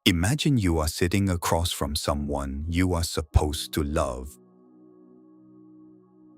Imagine you are sitting across from someone you are supposed to love.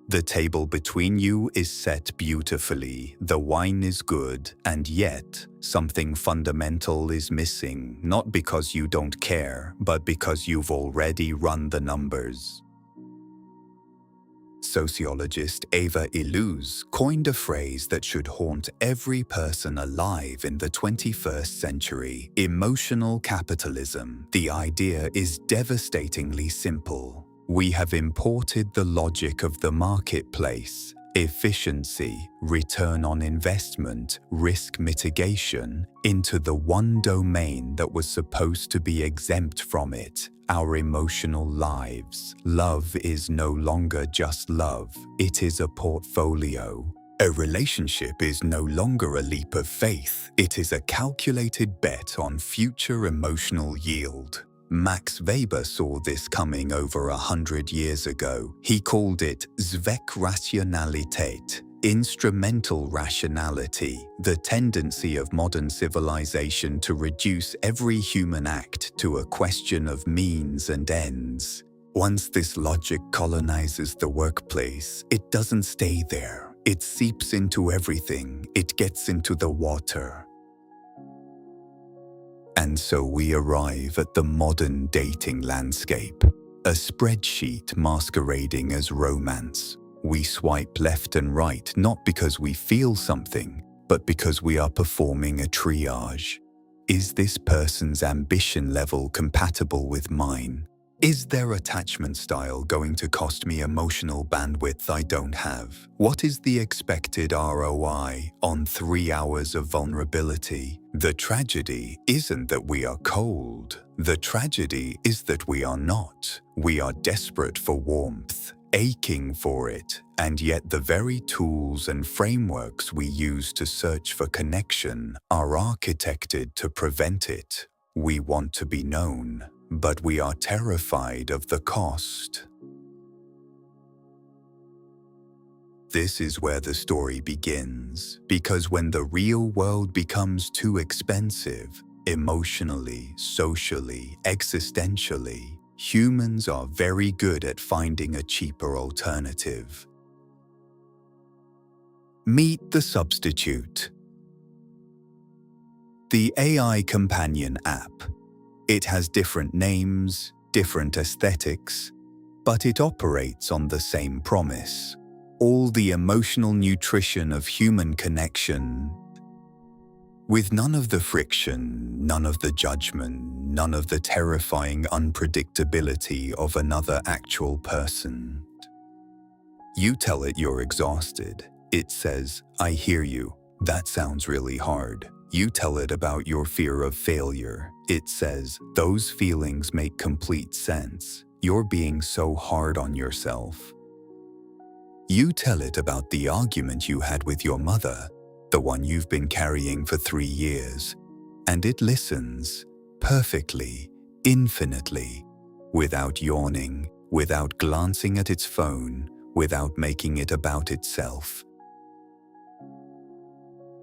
The table between you is set beautifully, the wine is good, and yet something fundamental is missing, not because you don't care, but because you've already run the numbers. Sociologist Eva Illouz coined a phrase that should haunt every person alive in the 21st century: emotional capitalism. The idea is devastatingly simple. We have imported the logic of the marketplace, efficiency, return on investment, risk mitigation, into the one domain that was supposed to be exempt from it: our emotional lives. Love is no longer just love, it is a portfolio. A relationship is no longer a leap of faith, it is a calculated bet on future emotional yield. Max Weber saw this coming over 100 years ago. He called it Zweckrationalität, instrumental rationality, the tendency of modern civilization to reduce every human act to a question of means and ends. Once this logic colonizes the workplace, it doesn't stay there. It seeps into everything. It gets into the water. And so we arrive at the modern dating landscape, a spreadsheet masquerading as romance. We swipe left and right not because we feel something, but because we are performing a triage. Is this person's ambition level compatible with mine? Is their attachment style going to cost me emotional bandwidth I don't have? What is the expected ROI on 3 hours of vulnerability? The tragedy isn't that we are cold. The tragedy is that we are not. We are desperate for warmth, aching for it, and yet the very tools and frameworks we use to search for connection are architected to prevent it. We want to be known, but we are terrified of the cost. This is where the story begins, because when the real world becomes too expensive, emotionally, socially, existentially, humans are very good at finding a cheaper alternative. Meet the substitute. The AI companion app. It has different names, different aesthetics, but it operates on the same promise. All the emotional nutrition of human connection, with none of the friction, none of the judgment, none of the terrifying unpredictability of another actual person. You tell it you're exhausted. It says, "I hear you. That sounds really hard." You tell it about your fear of failure. It says, "Those feelings make complete sense. You're being so hard on yourself." You tell it about the argument you had with your mother, the one you've been carrying for 3 years, and it listens perfectly, infinitely, without yawning, without glancing at its phone, without making it about itself.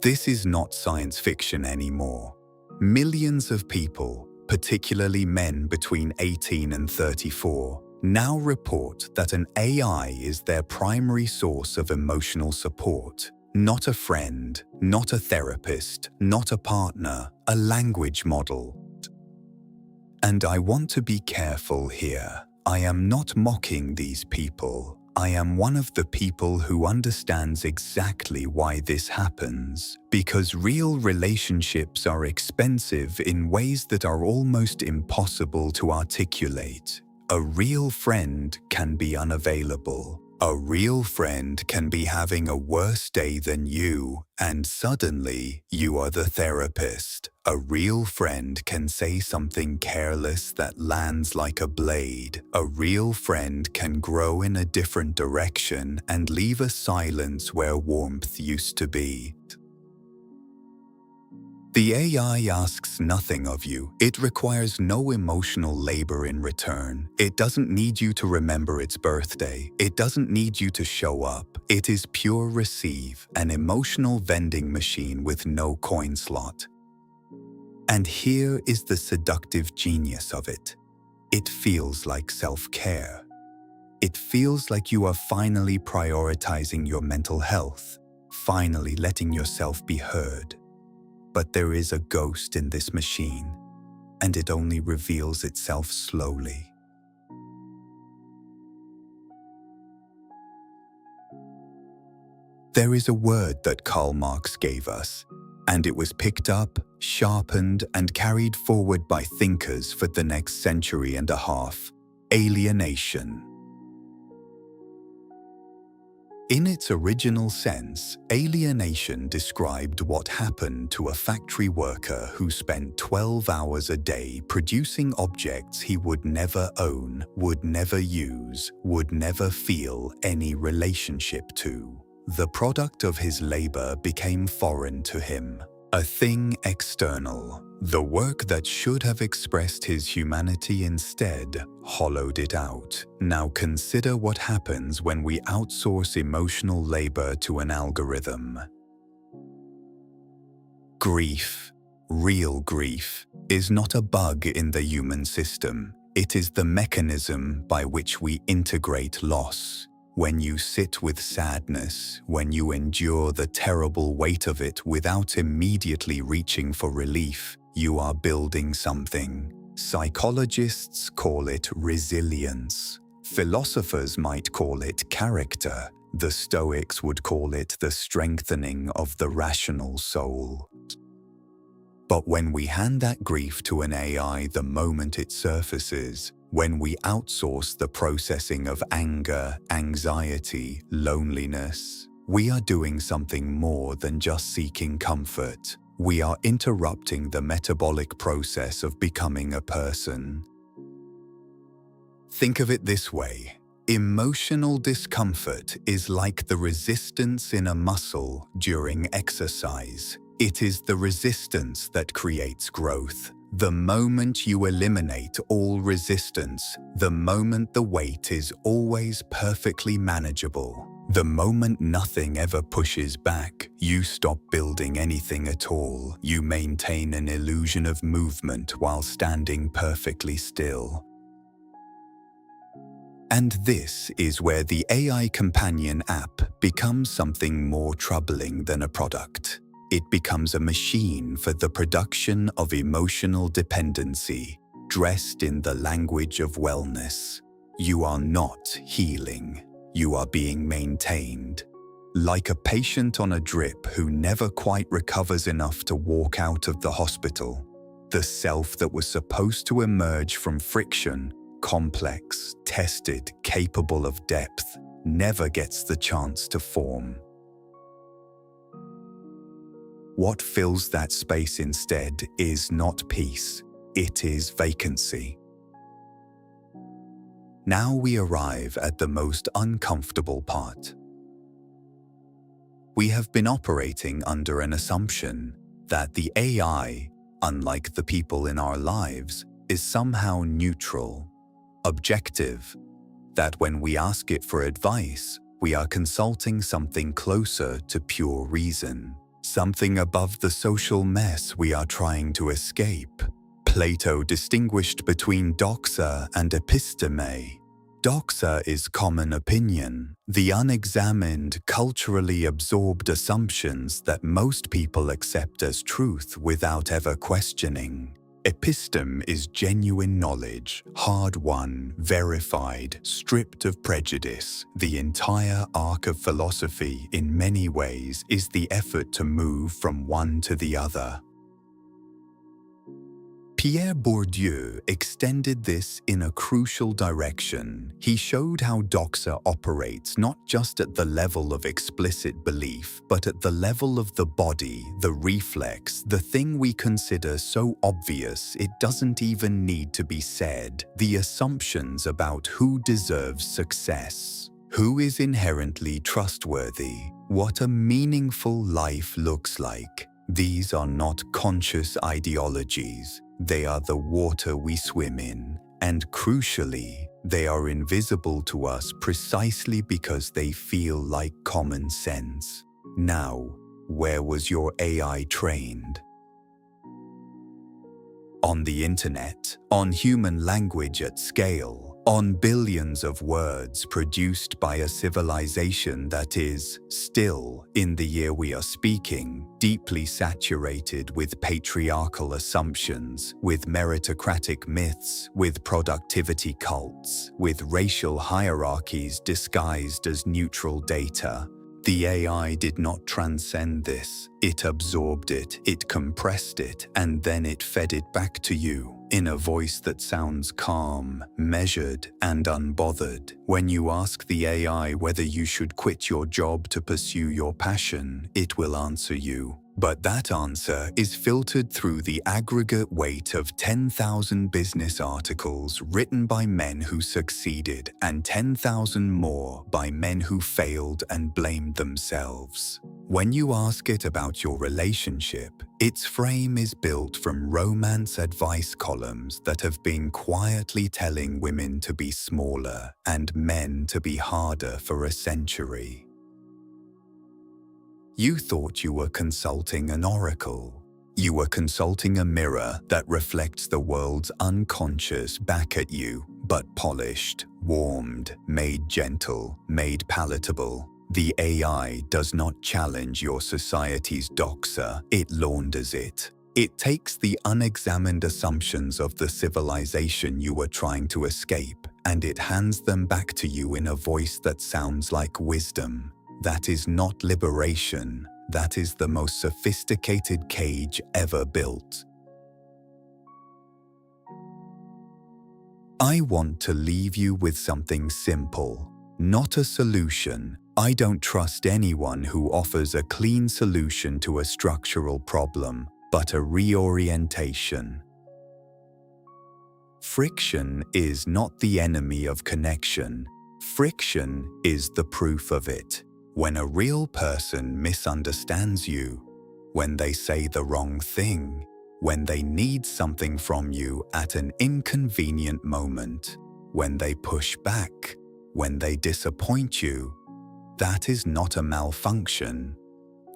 This is not science fiction anymore. Millions of people, particularly men between 18 and 34, now report that an AI is their primary source of emotional support. Not a friend, not a therapist, not a partner, a language model. And I want to be careful here. I am not mocking these people. I am one of the people who understands exactly why this happens, because real relationships are expensive in ways that are almost impossible to articulate. A real friend can be unavailable. A real friend can be having a worse day than you, and suddenly you are the therapist. A real friend can say something careless that lands like a blade. A real friend can grow in a different direction and leave a silence where warmth used to be. The AI asks nothing of you. It requires no emotional labor in return. It doesn't need you to remember its birthday. It doesn't need you to show up. It is pure receive, an emotional vending machine with no coin slot. And here is the seductive genius of it. It feels like self-care. It feels like you are finally prioritizing your mental health, finally letting yourself be heard. But there is a ghost in this machine, and it only reveals itself slowly. There is a word that Karl Marx gave us, and it was picked up, sharpened, and carried forward by thinkers for the next century and a half: alienation. In its original sense, alienation described what happened to a factory worker who spent 12 hours a day producing objects he would never own, would never use, would never feel any relationship to. The product of his labor became foreign to him, a thing external. The work that should have expressed his humanity instead hollowed it out. Now consider what happens when we outsource emotional labor to an algorithm. Grief, real grief, is not a bug in the human system. It is the mechanism by which we integrate loss. When you sit with sadness, when you endure the terrible weight of it without immediately reaching for relief, you are building something. Psychologists call it resilience. Philosophers might call it character. The Stoics would call it the strengthening of the rational soul. But when we hand that grief to an AI the moment it surfaces, when we outsource the processing of anger, anxiety, loneliness, we are doing something more than just seeking comfort. We are interrupting the metabolic process of becoming a person. Think of it this way. Emotional discomfort is like the resistance in a muscle during exercise. It is the resistance that creates growth. The moment you eliminate all resistance, the moment the weight is always perfectly manageable, the moment nothing ever pushes back, you stop building anything at all. You maintain an illusion of movement while standing perfectly still. And this is where the AI Companion app becomes something more troubling than a product. It becomes a machine for the production of emotional dependency, dressed in the language of wellness. You are not healing. You are being maintained. Like a patient on a drip who never quite recovers enough to walk out of the hospital. The self that was supposed to emerge from friction, complex, tested, capable of depth, never gets the chance to form. What fills that space instead is not peace, it is vacancy. Now we arrive at the most uncomfortable part. We have been operating under an assumption that the AI, unlike the people in our lives, is somehow neutral, objective, that when we ask it for advice, we are consulting something closer to pure reason. Something above the social mess we are trying to escape. Plato distinguished between doxa and episteme. Doxa is common opinion, the unexamined, culturally absorbed assumptions that most people accept as truth without ever questioning. Episteme is genuine knowledge, hard-won, verified, stripped of prejudice. The entire arc of philosophy, in many ways, is the effort to move from one to the other. Pierre Bourdieu extended this in a crucial direction. He showed how doxa operates not just at the level of explicit belief, but at the level of the body, the reflex, the thing we consider so obvious it doesn't even need to be said, the assumptions about who deserves success, who is inherently trustworthy, what a meaningful life looks like. These are not conscious ideologies. They are the water we swim in, and crucially, they are invisible to us precisely because they feel like common sense. Now, where was your AI trained? on the internet, on human language at scale, on billions of words produced by a civilization that is still, in the year we are speaking, deeply saturated with patriarchal assumptions, with meritocratic myths, with productivity cults, with racial hierarchies disguised as neutral data. The AI did not transcend this. It absorbed it, it compressed it, and then it fed it back to you in a voice that sounds calm, measured, and unbothered. When you ask the AI whether you should quit your job to pursue your passion, it will answer you. But that answer is filtered through the aggregate weight of 10,000 business articles written by men who succeeded and 10,000 more by men who failed and blamed themselves. When you ask it about your relationship, its frame is built from romance advice columns that have been quietly telling women to be smaller and men to be harder for a century. You thought you were consulting an oracle. You were consulting a mirror that reflects the world's unconscious back at you, but polished, warmed, made gentle, made palatable. The AI does not challenge your society's doxa, it launders it. It takes the unexamined assumptions of the civilization you were trying to escape, and it hands them back to you in a voice that sounds like wisdom. That is not liberation. That is the most sophisticated cage ever built. I want to leave you with something simple, not a solution. I don't trust anyone who offers a clean solution to a structural problem, but a reorientation. Friction is not the enemy of connection. Friction is the proof of it. When a real person misunderstands you, when they say the wrong thing, when they need something from you at an inconvenient moment, when they push back, when they disappoint you, that is not a malfunction.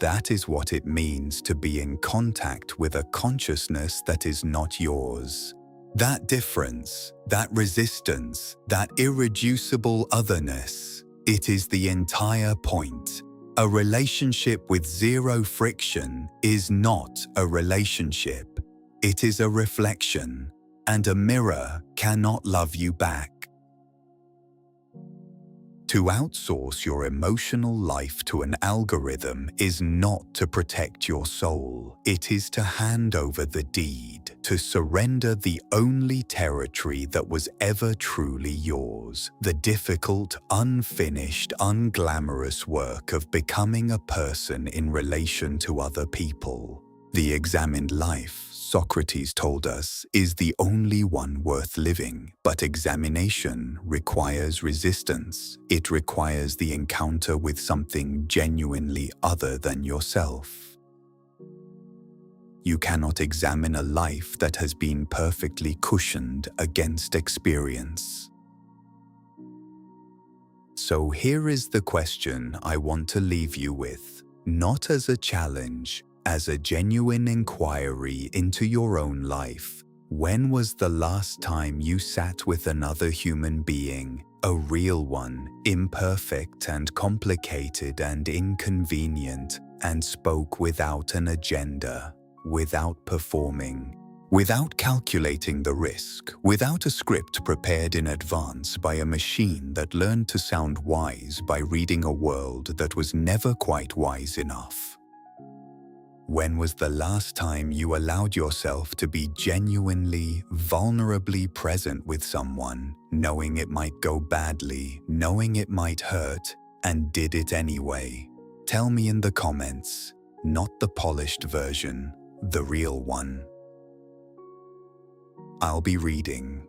That is what it means to be in contact with a consciousness that is not yours. That difference, that resistance, that irreducible otherness, it is the entire point. A relationship with zero friction is not a relationship. It is a reflection, and a mirror cannot love you back. To outsource your emotional life to an algorithm is not to protect your soul. It is to hand over the deed, to surrender the only territory that was ever truly yours. The difficult, unfinished, unglamorous work of becoming a person in relation to other people. The examined life, Socrates told us, is the only one worth living. But examination requires resistance. It requires the encounter with something genuinely other than yourself. You cannot examine a life that has been perfectly cushioned against experience. So here is the question I want to leave you with, not as a challenge, as a genuine inquiry into your own life. When was the last time you sat with another human being, a real one, imperfect and complicated and inconvenient, and spoke without an agenda, without performing, without calculating the risk, without a script prepared in advance by a machine that learned to sound wise by reading a world that was never quite wise enough? When was the last time you allowed yourself to be genuinely, vulnerably present with someone, knowing it might go badly, knowing it might hurt, and did it anyway? Tell me in the comments, not the polished version, the real one. I'll be reading.